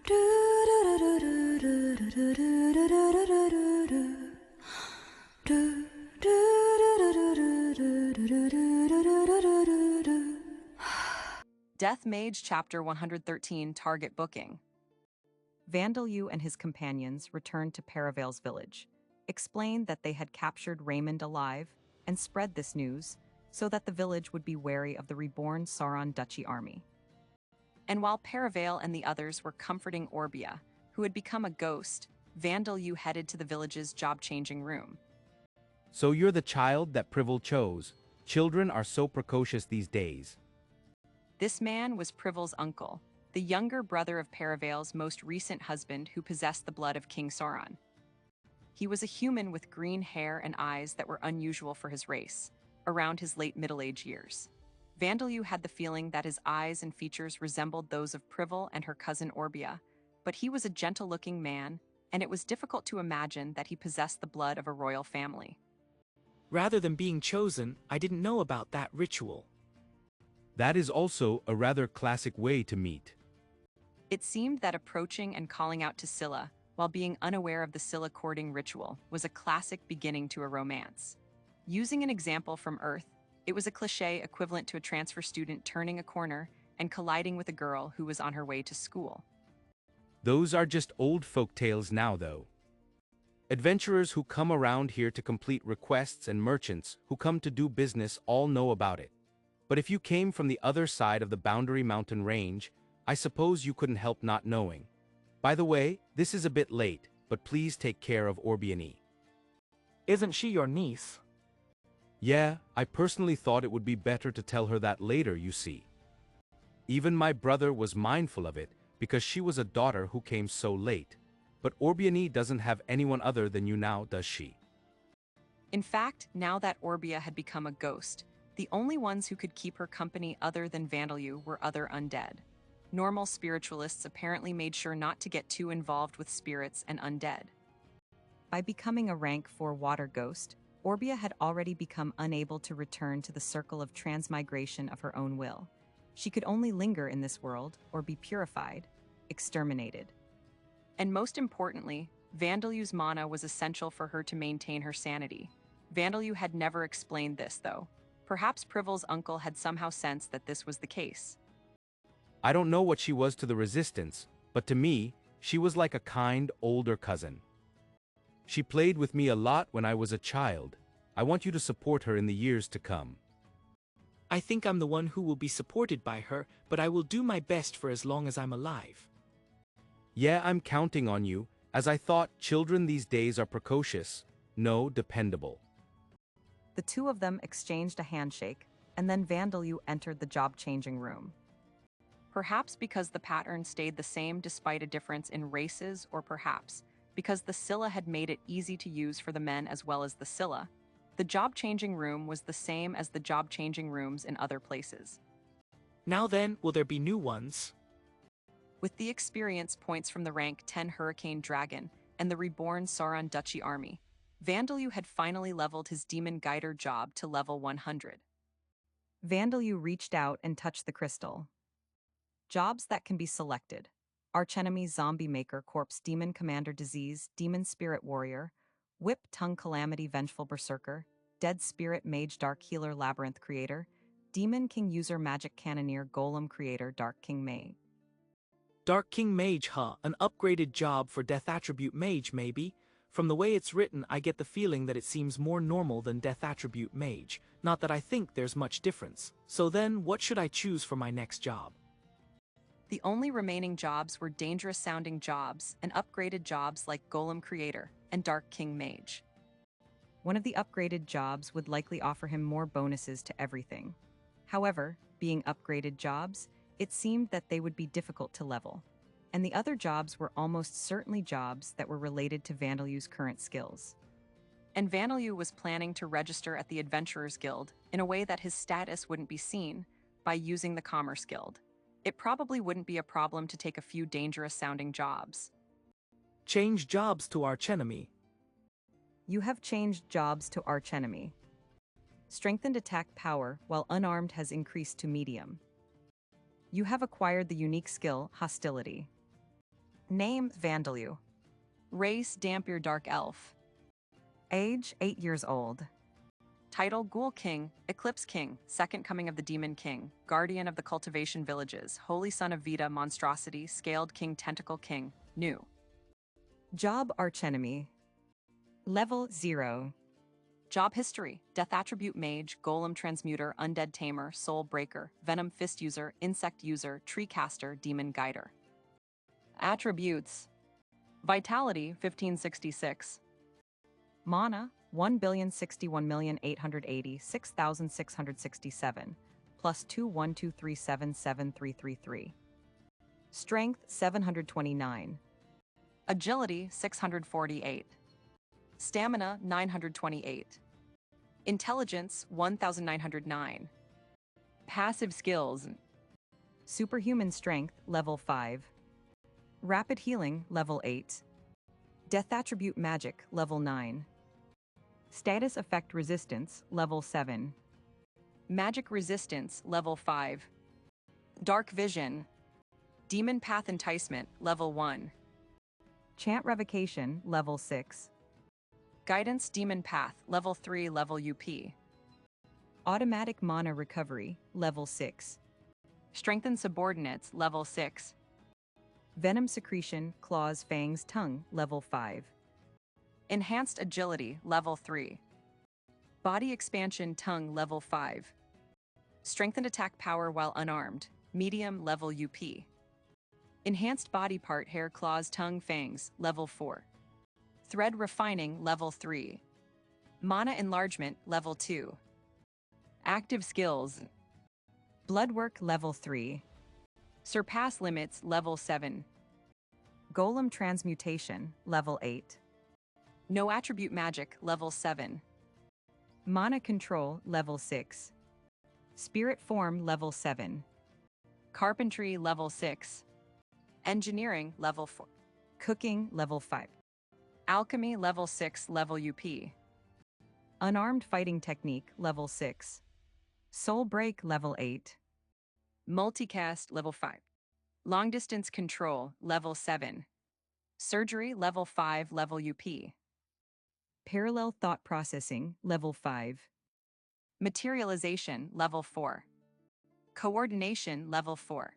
Death Mage Chapter 113 Target Booking. Vandalyu and his companions returned to Paraveil's village, explained that they had captured Raymond alive, and spread this news so that the village would be wary of the reborn Sauron Duchy army. And while Paraveil and the others were comforting Orbia, who had become a ghost, Vandalyu headed to the village's job-changing room. So you're the child that Privil chose. Children are so precocious these days. This man was Privil's uncle, the younger brother of Paraveil's most recent husband who possessed the blood of King Sauron. He was a human with green hair and eyes that were unusual for his race, around his late middle-age years. Vandalyu had the feeling that his eyes and features resembled those of Privil and her cousin Orbia, but he was a gentle-looking man, and it was difficult to imagine that he possessed the blood of a royal family. Rather than being chosen, I didn't know about that ritual. That is also a rather classic way to meet. It seemed that approaching and calling out to Scylla, while being unaware of the Scylla courting ritual, was a classic beginning to a romance. Using an example from Earth, it was a cliché equivalent to a transfer student turning a corner and colliding with a girl who was on her way to school. Those are just old folk tales now, though. Adventurers who come around here to complete requests and merchants who come to do business all know about it. But if you came from the other side of the Boundary Mountain Range, I suppose you couldn't help not knowing. By the way, this is a bit late, but please take care of Orbiani. Isn't she your niece? Yeah, I personally thought it would be better to tell her that later, you see. Even my brother was mindful of it, because she was a daughter who came so late. But Orbiani doesn't have anyone other than you now, does she? In fact, now that Orbia had become a ghost, the only ones who could keep her company other than Vandalyu were other undead. Normal spiritualists apparently made sure not to get too involved with spirits and undead. By becoming a rank 4 water ghost, Orbia had already become unable to return to the circle of transmigration of her own will. She could only linger in this world, or be purified, exterminated. And most importantly, Vandalyu's mana was essential for her to maintain her sanity. Vandalyu had never explained this, though. Perhaps Privil's uncle had somehow sensed that this was the case. I don't know what she was to the Resistance, but to me, she was like a kind, older cousin. She played with me a lot when I was a child. I want you to support her in the years to come. I think I'm the one who will be supported by her, but I will do my best for as long as I'm alive. Yeah, I'm counting on you, as I thought children these days are precocious, no, dependable. The two of them exchanged a handshake, and then Vandalyu entered the job-changing room. Perhaps because the pattern stayed the same despite a difference in races, or perhaps because the Scylla had made it easy to use for the men as well as the Scylla, the job-changing room was the same as the job-changing rooms in other places. Now then, will there be new ones? With the experience points from the rank 10 Hurricane Dragon and the reborn Sauron Duchy army, Vandalyu had finally leveled his Demon Guider job to level 100. Vandalyu reached out and touched the crystal. Jobs that can be selected: Archenemy Zombie Maker Corpse Demon Commander Disease Demon Spirit Warrior, Whip Tongue Calamity Vengeful Berserker, Dead Spirit Mage Dark Healer Labyrinth Creator, Demon King User Magic Cannoneer Golem Creator Dark King Mage. Dark King Mage, huh? An upgraded job for Death Attribute Mage, maybe? From the way it's written, I get the feeling that it seems more normal than Death Attribute Mage. Not that I think there's much difference. So then, what should I choose for my next job? The only remaining jobs were dangerous-sounding jobs and upgraded jobs like Golem Creator and Dark King Mage. One of the upgraded jobs would likely offer him more bonuses to everything. However, being upgraded jobs, it seemed that they would be difficult to level, and the other jobs were almost certainly jobs that were related to Vandalyu's current skills. And Vandalyu was planning to register at the Adventurers Guild in a way that his status wouldn't be seen by using the Commerce Guild. It probably wouldn't be a problem to take a few dangerous-sounding jobs. Change jobs to Archenemy. You have changed jobs to Archenemy. Strengthened attack power while unarmed has increased to medium. You have acquired the unique skill Hostility. Name Vandalu. Race Dampier Dark Elf. Age 8 years old. Title Ghoul King, Eclipse King, Second Coming of the Demon King, Guardian of the Cultivation Villages, Holy Son of Vita Monstrosity, Scaled King Tentacle King, New. Job Archenemy. Level 0. Job History, Death Attribute Mage, Golem Transmuter, Undead Tamer, Soul Breaker, Venom Fist User, Insect User, Tree Caster, Demon Guider. Attributes. Vitality 1566. Mana 1,061,886,667 plus 212377333. Strength 729. Agility 648. Stamina 928. Intelligence 1909. Passive skills. Superhuman Strength level 5. Rapid Healing level 8. Death Attribute Magic level 9. Status Effect Resistance level 7. Magic Resistance level 5. Dark Vision. Demon Path Enticement level 1. Chant Revocation level 6. Guidance Demon Path level 3 level UP. Automatic Mana Recovery level 6. Strengthen Subordinates level 6. Venom Secretion Claws Fangs Tongue level 5. Enhanced Agility level 3. Body Expansion Tongue level 5. Strengthened Attack Power while unarmed, medium level UP. Enhanced Body Part Hair Claws Tongue Fangs level 4. Thread Refining level 3. Mana Enlargement level 2. Active Skills. Bloodwork level 3. Surpass Limits level 7. Golem Transmutation level 8. No Attribute Magic level 7. Mana Control level 6. Spirit Form level 7. Carpentry level 6. Engineering level 4. Cooking level 5. Alchemy level 6 level UP. Unarmed Fighting Technique level 6. Soul Break level 8. Multicast level 5. Long Distance Control level 7. Surgery level 5 level UP. Parallel Thought Processing level 5. Materialization level 4. Coordination level 4.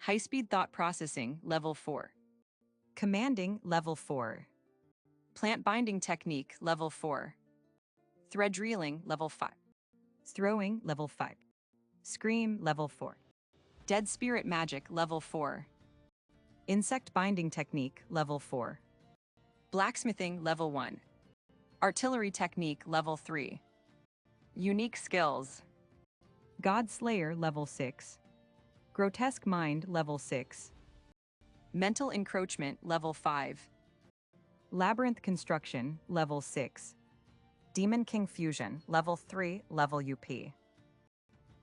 High-Speed Thought Processing level 4. Commanding level 4. Plant Binding Technique level 4. Thread Reeling level 5. Throwing level 5. Scream level 4. Dead Spirit Magic level 4. Insect Binding Technique level 4. Blacksmithing level 1. Artillery Technique level 3. Unique Skills. God Slayer level 6. Grotesque Mind level 6. Mental Encroachment level 5. Labyrinth Construction level 6. Demon King Fusion level 3 level UP.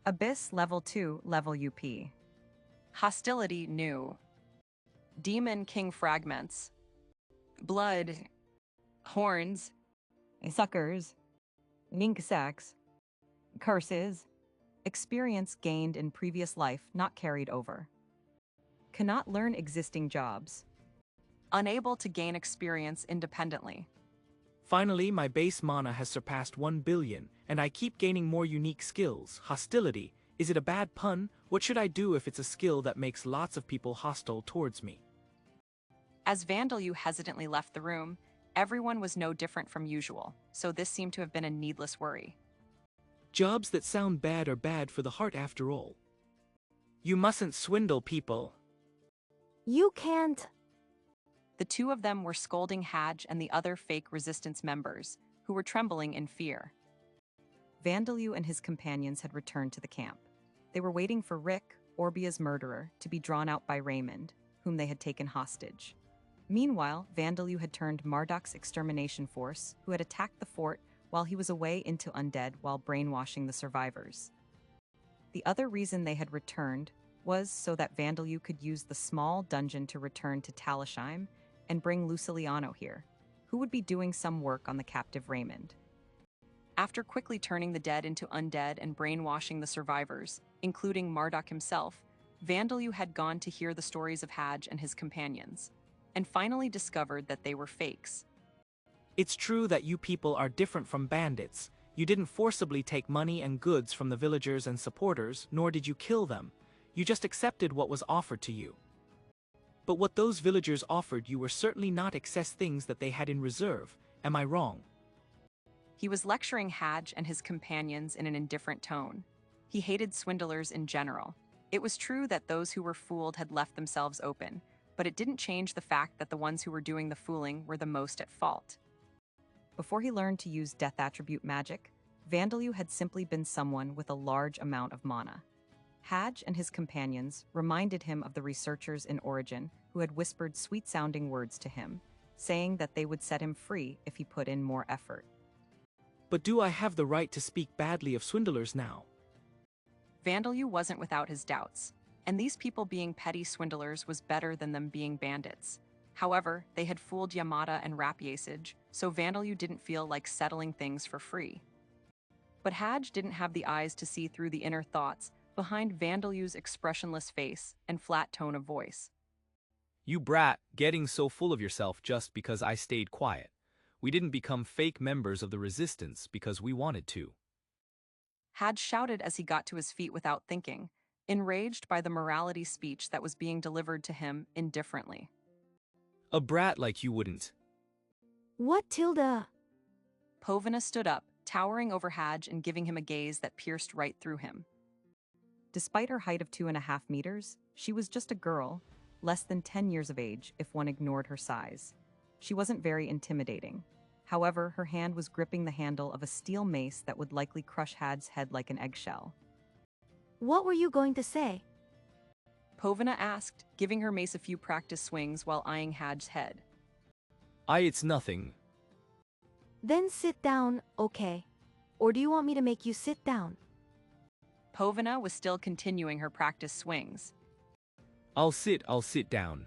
Abyss level 2 level UP. Hostility New. Demon King Fragments. Blood. Horns. Suckers. Ninksacks. Curses. Experience gained in previous life not carried over. Cannot learn existing jobs. Unable to gain experience independently. Finally, my base mana has surpassed 1 billion, and I keep gaining more unique skills. Hostility. Is it a bad pun? What should I do if it's a skill that makes lots of people hostile towards me? As Vandalu hesitantly left the room, everyone was no different from usual, so this seemed to have been a needless worry. Jobs that sound bad are bad for the heart after all. You mustn't swindle people. You can't. The two of them were scolding Hadge and the other fake resistance members, who were trembling in fear. Vandalu and his companions had returned to the camp. They were waiting for Rick, Orbia's murderer, to be drawn out by Raymond, whom they had taken hostage. Meanwhile, Vandalu had turned Marduk's extermination force, who had attacked the fort while he was away, into undead while brainwashing the survivors. The other reason they had returned was so that Vandalu could use the small dungeon to return to Talishheim and bring Luciliano here, who would be doing some work on the captive Raymond. After quickly turning the dead into undead and brainwashing the survivors, including Marduk himself, Vandalu had gone to hear the stories of Hadge and his companions. and finally discovered that they were fakes. It's true that you people are different from bandits. You didn't forcibly take money and goods from the villagers and supporters, nor did you kill them. You just accepted what was offered to you. But what those villagers offered you were certainly not excess things that they had in reserve. Am I wrong? He was lecturing Hadge and his companions in an indifferent tone. He hated swindlers in general. It was true that those who were fooled had left themselves open, but it didn't change the fact that the ones who were doing the fooling were the most at fault. Before he learned to use death attribute magic, Vandaloo had simply been someone with a large amount of mana. Hadge and his companions reminded him of the researchers in Origin who had whispered sweet-sounding words to him, saying that they would set him free if he put in more effort. But do I have the right to speak badly of swindlers now? Vandaloo wasn't without his doubts, and these people being petty swindlers was better than them being bandits. However, they had fooled Yamada and Rapiacage, so Vandaloo didn't feel like settling things for free. But Hadge didn't have the eyes to see through the inner thoughts behind Vandaloo's expressionless face and flat tone of voice. You brat, getting so full of yourself just because I stayed quiet. We didn't become fake members of the resistance because we wanted to. Hadge shouted as he got to his feet without thinking, enraged by the morality speech that was being delivered to him indifferently. A brat like you wouldn't. What, Tilda? Povina stood up, towering over Hadge and giving him a gaze that pierced right through him. Despite her height of 2.5 meters, she was just a girl, less than 10 years of age if one ignored her size. She wasn't very intimidating. However, her hand was gripping the handle of a steel mace that would likely crush Hadge's head like an eggshell. What were you going to say? Povina asked, giving her mace a few practice swings while eyeing Hadge's head. It's nothing. Then sit down, okay? Or do you want me to make you sit down? Povina was still continuing her practice swings. I'll sit down.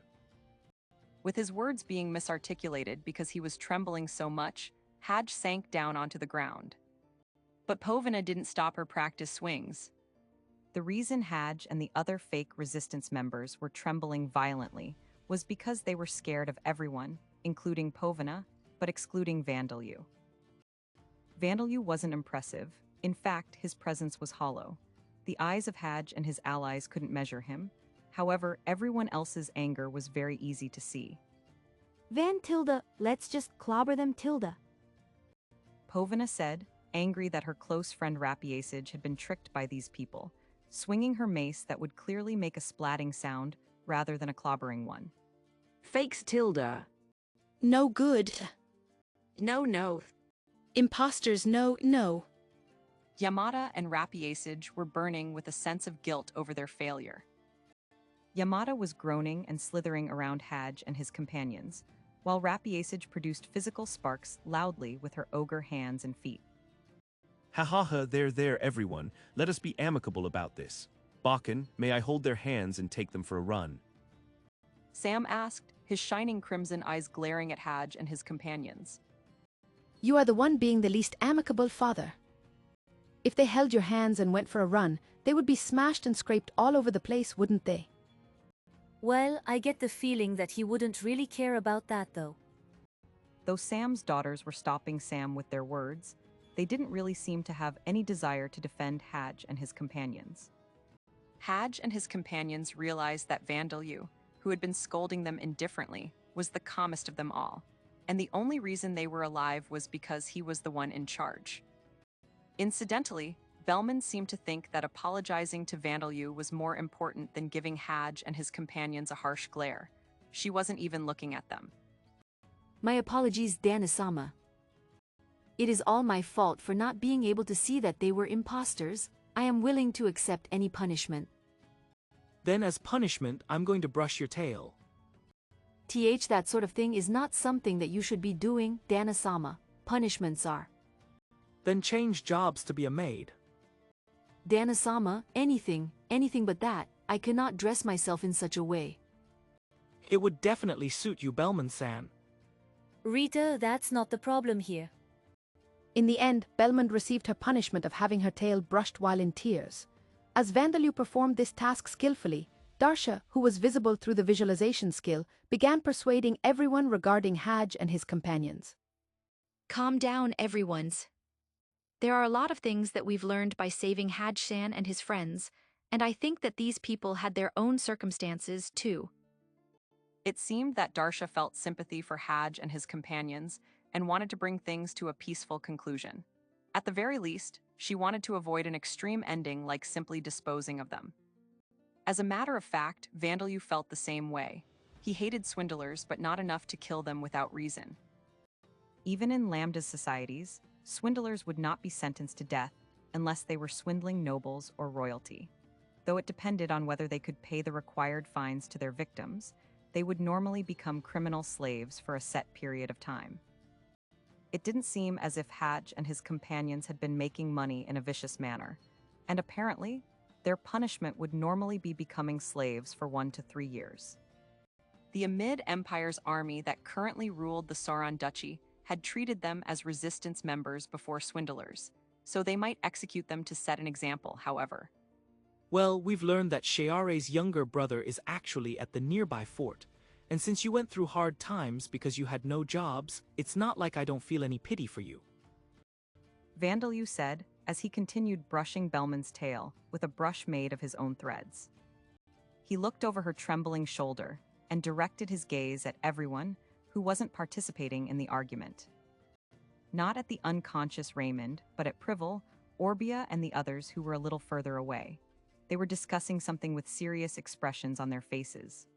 With his words being misarticulated because he was trembling so much, Hadge sank down onto the ground. But Povina didn't stop her practice swings. The reason Hadge and the other fake resistance members were trembling violently was because they were scared of everyone, including Povina, but excluding Vandaloo. Vandaloo wasn't impressive. In fact, his presence was hollow. The eyes of Hadge and his allies couldn't measure him. However, everyone else's anger was very easy to see. Tilda, let's just clobber them, Tilda. Povina said, angry that her close friend Rapiacage had been tricked by these people, swinging her mace that would clearly make a splatting sound rather than a clobbering one. Fakes, Tilda. No good. No. Imposters, no. Yamada and Rapiacage were burning with a sense of guilt over their failure. Yamada was groaning and slithering around Hadge and his companions, while Rapiacage produced physical sparks loudly with her ogre hands and feet. Ha, there, everyone. Let us be amicable about this. Bakken, may I hold their hands and take them for a run? Sam asked, his shining crimson eyes glaring at Hadge and his companions. You are the one being the least amicable, father. If they held your hands and went for a run, they would be smashed and scraped all over the place, wouldn't they? Well, I get the feeling that he wouldn't really care about that, though. Though Sam's daughters were stopping Sam with their words, they didn't really seem to have any desire to defend Hadge and his companions. Hadge and his companions realized that Vandaloo, who had been scolding them indifferently, was the calmest of them all, and the only reason they were alive was because he was the one in charge. Incidentally, Bellman seemed to think that apologizing to Vandaloo was more important than giving Hadge and his companions a harsh glare. She wasn't even looking at them. My apologies, Danasama. It is all my fault for not being able to see that they were imposters. I am willing to accept any punishment. Then as punishment, I'm going to brush your tail. That sort of thing is not something that you should be doing, Danasama. Punishments are. Then change jobs to be a maid. Danasama, anything but that. I cannot dress myself in such a way. It would definitely suit you, Bellman-san. Rita, that's not the problem here. In the end, Belmont received her punishment of having her tail brushed while in tears. As Vandaloo performed this task skillfully, Darsha, who was visible through the visualization skill, began persuading everyone regarding Haj and his companions. Calm down, everyone's. There are a lot of things that we've learned by saving Haj-san and his friends, and I think that these people had their own circumstances, too. It seemed that Darsha felt sympathy for Haj and his companions and wanted to bring things to a peaceful conclusion. At the very least, she wanted to avoid an extreme ending like simply disposing of them. As a matter of fact, Vandalyu felt the same way. He hated swindlers, but not enough to kill them without reason. Even in Lambda's societies, swindlers would not be sentenced to death unless they were swindling nobles or royalty. Though it depended on whether they could pay the required fines to their victims, they would normally become criminal slaves for a set period of time. It didn't seem as if Haj and his companions had been making money in a vicious manner, and apparently, their punishment would normally be becoming slaves for 1 to 3 years. The Amid Empire's army that currently ruled the Sauron Duchy had treated them as resistance members before swindlers, so they might execute them to set an example, however. Well, we've learned that Sheare's younger brother is actually at the nearby fort, and since you went through hard times because you had no jobs, it's not like I don't feel any pity for you. Vandalyu said, as he continued brushing Bellman's tail with a brush made of his own threads. He looked over her trembling shoulder and directed his gaze at everyone who wasn't participating in the argument. Not at the unconscious Raymond, but at Privel, Orbia, and the others who were a little further away. They were discussing something with serious expressions on their faces.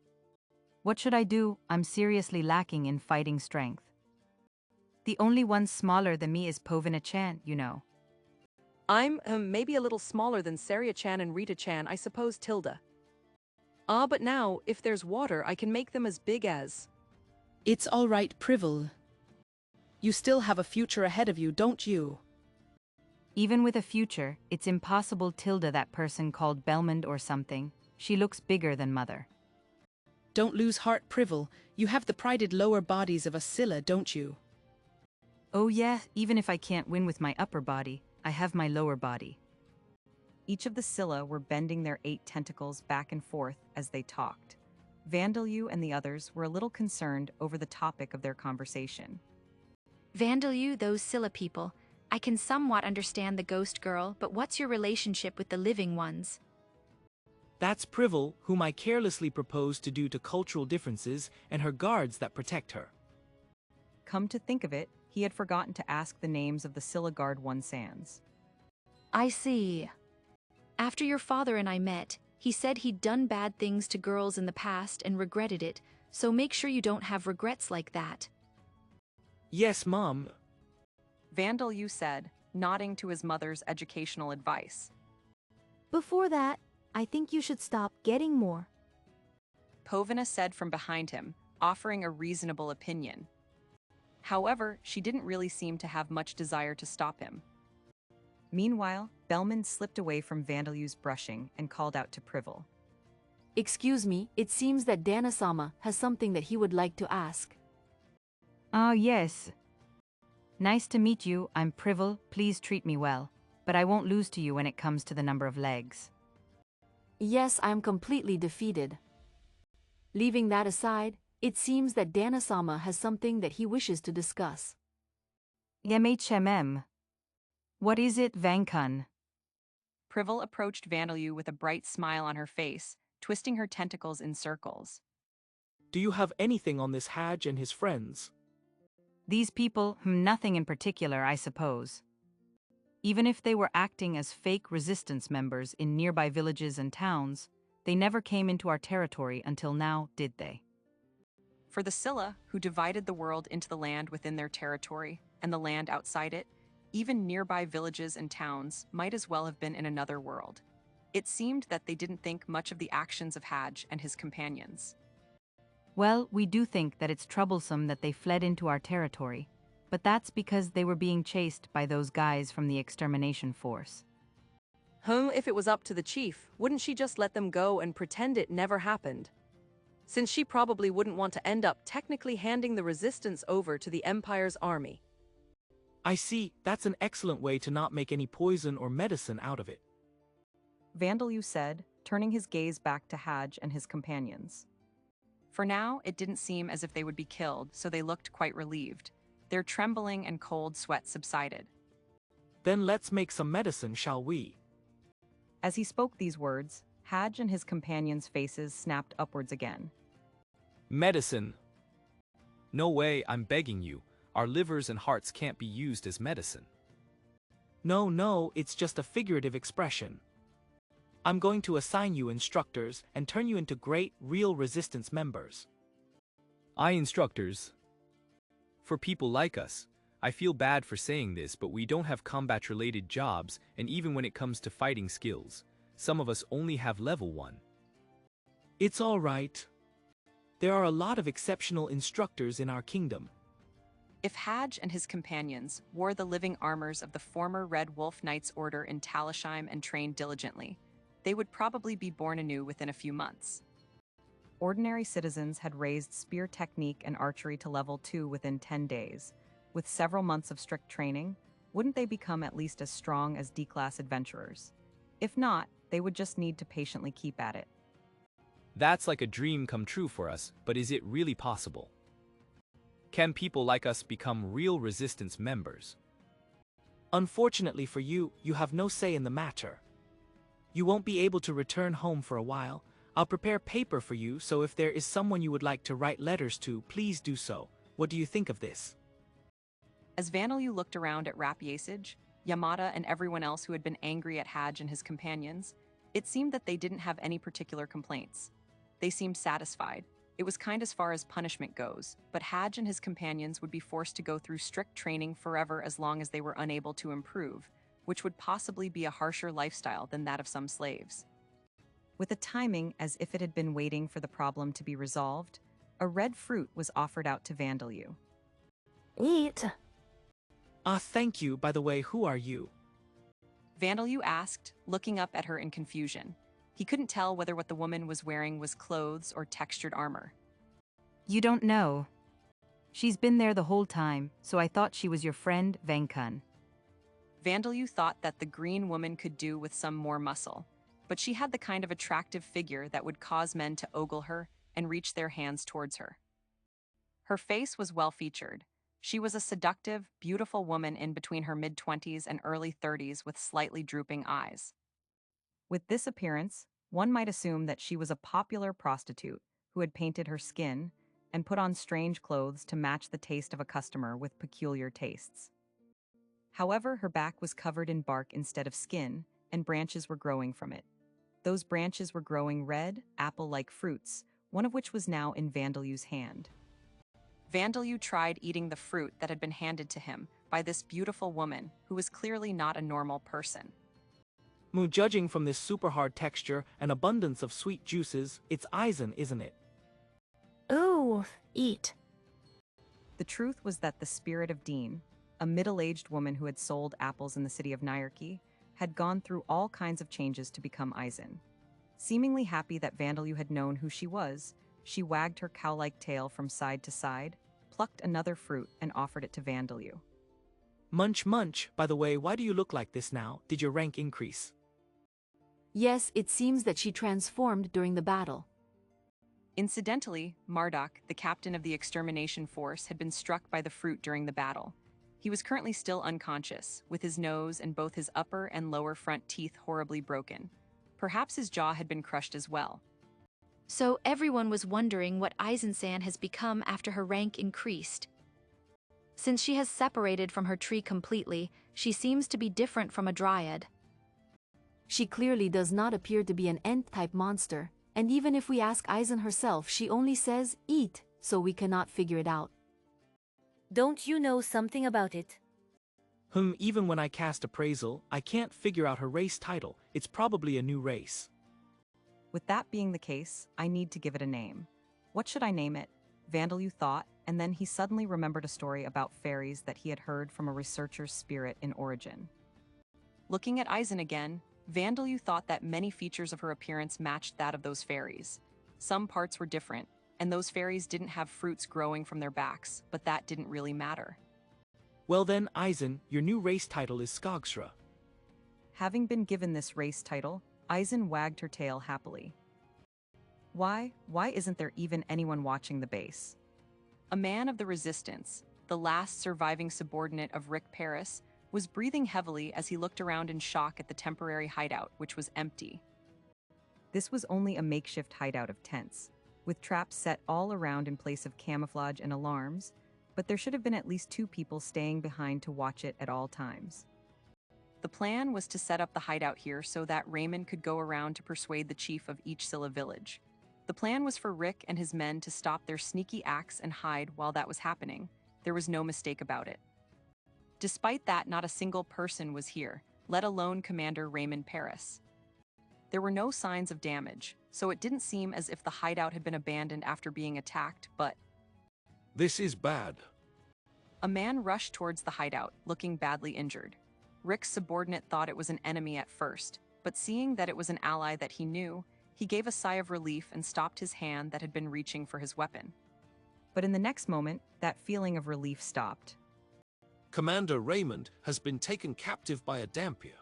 What should I do? I'm seriously lacking in fighting strength. The only one smaller than me is Povina-chan, you know. I'm maybe a little smaller than Saria-chan and Rita-chan, I suppose, Tilda. But now, if there's water, I can make them as big as... It's all right, Privel. You still have a future ahead of you, don't you? Even with a future, it's impossible. Tilda, that person called Belmond or something. She looks bigger than Mother. Don't lose heart, Privel. You have the prided lower bodies of a Scylla, don't you? Oh yeah, even if I can't win with my upper body, I have my lower body. Each of the Scylla were bending their 8 tentacles back and forth as they talked. Vandalyu and the others were a little concerned over the topic of their conversation. Vandalyu, those Scylla people. I can somewhat understand the ghost girl, but what's your relationship with the living ones? That's Privel, whom I carelessly proposed to due to cultural differences, and her guards that protect her. Come to think of it, he had forgotten to ask the names of the Scylla Guard One Sans. I see. After your father and I met, he said he'd done bad things to girls in the past and regretted it, so make sure you don't have regrets like that. Yes, Mom. Vandalyu said, nodding to his mother's educational advice. Before that, I think you should stop getting more. Povina said from behind him, offering a reasonable opinion. However, she didn't really seem to have much desire to stop him. Meanwhile, Bellman slipped away from Vandalyu's brushing and called out to Privel. Excuse me, it seems that Dana-sama has something that he would like to ask. Yes. Nice to meet you, I'm Privel, please treat me well, but I won't lose to you when it comes to the number of legs. Yes, I'm completely defeated. Leaving that aside, it seems that Dana-sama has something that he wishes to discuss. MHMM. What is it, Vankun? Privel approached Vandalyu with a bright smile on her face, twisting her tentacles in circles. Do you have anything on this Haj and his friends? These people, nothing in particular, I suppose. Even if they were acting as fake resistance members in nearby villages and towns, they never came into our territory until now, did they? For the Scylla, who divided the world into the land within their territory and the land outside it, even nearby villages and towns might as well have been in another world. It seemed that they didn't think much of the actions of Haj and his companions. Well, we do think that it's troublesome that they fled into our territory, but that's because they were being chased by those guys from the extermination force. If it was up to the chief, wouldn't she just let them go and pretend it never happened? Since she probably wouldn't want to end up technically handing the resistance over to the Empire's army. I see, that's an excellent way to not make any poison or medicine out of it. Vandalyu said, turning his gaze back to Hadj and his companions. For now, it didn't seem as if they would be killed, so they looked quite relieved. Their trembling and cold sweat subsided. Then let's make some medicine, shall we? As he spoke these words, Hadj and his companions' faces snapped upwards again. Medicine. No way, I'm begging you. Our livers and hearts can't be used as medicine. No, it's just a figurative expression. I'm going to assign you instructors and turn you into great, real resistance members. Instructors. For people like us, I feel bad for saying this, but we don't have combat-related jobs, and even when it comes to fighting skills, some of us only have level 1. It's all right. There are a lot of exceptional instructors in our kingdom. If Hadj and his companions wore the living armors of the former Red Wolf Knights Order in Talishheim and trained diligently, they would probably be born anew within a few months. Ordinary citizens had raised spear technique and archery to level 2 within 10 days. With several months of strict training, wouldn't they become at least as strong as D-class adventurers? If not, they would just need to patiently keep at it. That's like a dream come true for us, but is it really possible? Can people like us become real resistance members? Unfortunately for you, you have no say in the matter. You won't be able to return home for a while. I'll prepare paper for you, so if there is someone you would like to write letters to, please do so. What do you think of this? As Vanilou looked around at Rapyasage, Yamada and everyone else who had been angry at Hadj and his companions, it seemed that they didn't have any particular complaints. They seemed satisfied. It was kind as far as punishment goes, but Hadj and his companions would be forced to go through strict training forever as long as they were unable to improve, which would possibly be a harsher lifestyle than that of some slaves. With a timing as if it had been waiting for the problem to be resolved, a red fruit was offered out to Vanilou. Eat. Thank you. By the way, who are you? Vanilou asked, looking up at her in confusion. He couldn't tell whether what the woman was wearing was clothes or textured armor. You don't know. She's been there the whole time, so I thought she was your friend, Vankun. Vanilou thought that the green woman could do with some more muscle, but she had the kind of attractive figure that would cause men to ogle her and reach their hands towards her. Her face was well-featured. She was a seductive, beautiful woman in between her mid-20s and early 30s with slightly drooping eyes. With this appearance, one might assume that she was a popular prostitute who had painted her skin and put on strange clothes to match the taste of a customer with peculiar tastes. However, her back was covered in bark instead of skin, and branches were growing from it. Those branches were growing red, apple-like fruits, one of which was now in Vandelou's hand. Vandelou tried eating the fruit that had been handed to him by this beautiful woman who was clearly not a normal person. Judging from this super hard texture and abundance of sweet juices, it's Aizen, isn't it? Ooh, eat. The truth was that the spirit of Dean, a middle-aged woman who had sold apples in the city of Nyarki, had gone through all kinds of changes to become Aizen. Seemingly happy that Vandelou had known who she was, she wagged her cow-like tail from side to side, plucked another fruit, and offered it to Vandelou. Munch munch, by the way, why do you look like this now? Did your rank increase? Yes, it seems that she transformed during the battle. Incidentally, Marduk, the captain of the extermination force, had been struck by the fruit during the battle. He was currently still unconscious, with his nose and both his upper and lower front teeth horribly broken. Perhaps his jaw had been crushed as well. So everyone was wondering what Aizen-san has become after her rank increased. Since she has separated from her tree completely, she seems to be different from a dryad. She clearly does not appear to be an Ent-type monster, and even if we ask Aizen herself, she only says, eat, so we cannot figure it out. Don't you know something about it? Even when I cast appraisal, I can't figure out her race title. It's probably a new race. With that being the case, I need to give it a name. What should I name it? Vandelou thought, and then he suddenly remembered a story about fairies that he had heard from a researcher's spirit in Origin. Looking at Aizen again, Vandelou thought that many features of her appearance matched that of those fairies. Some parts were different, and those fairies didn't have fruits growing from their backs, but that didn't really matter. Well then, Aizen, your new race title is Skogsra. Having been given this race title, Eisen wagged her tail happily. Why isn't there even anyone watching the base? A man of the Resistance, the last surviving subordinate of Rick Paris, was breathing heavily as he looked around in shock at the temporary hideout, which was empty. This was only a makeshift hideout of tents, with traps set all around in place of camouflage and alarms, but there should have been at least 2 people staying behind to watch it at all times. The plan was to set up the hideout here so that Raymond could go around to persuade the chief of each Scylla village. The plan was for Rick and his men to stop their sneaky acts and hide while that was happening. There was no mistake about it. Despite that, not a single person was here, let alone Commander Raymond Paris. There were no signs of damage, so it didn't seem as if the hideout had been abandoned after being attacked, but this is bad. A man rushed towards the hideout, looking badly injured. Rick's subordinate thought it was an enemy at first, but seeing that it was an ally that he knew, he gave a sigh of relief and stopped his hand that had been reaching for his weapon. But in the next moment, that feeling of relief stopped. Commander Raymond has been taken captive by a Dampier.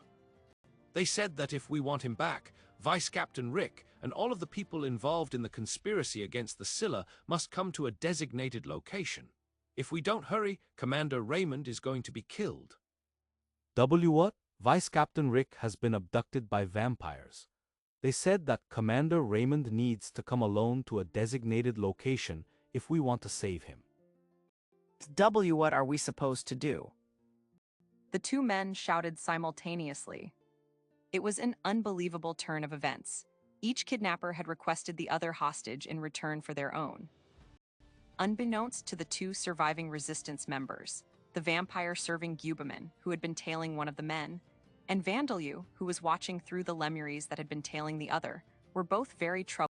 They said that if we want him back, Vice Captain Rick and all of the people involved in the conspiracy against the Scylla must come to a designated location. If we don't hurry, Commander Raymond is going to be killed. What? Vice Captain Rick has been abducted by vampires. They said that Commander Raymond needs to come alone to a designated location if we want to save him. What are we supposed to do? The 2 men shouted simultaneously. It was an unbelievable turn of events. Each kidnapper had requested the other hostage in return for their own. Unbeknownst to the 2 surviving Resistance members, the vampire serving Gubaman, who had been tailing one of the men, and Vandalyu, who was watching through the Lemuries that had been tailing the other, were both very troubled.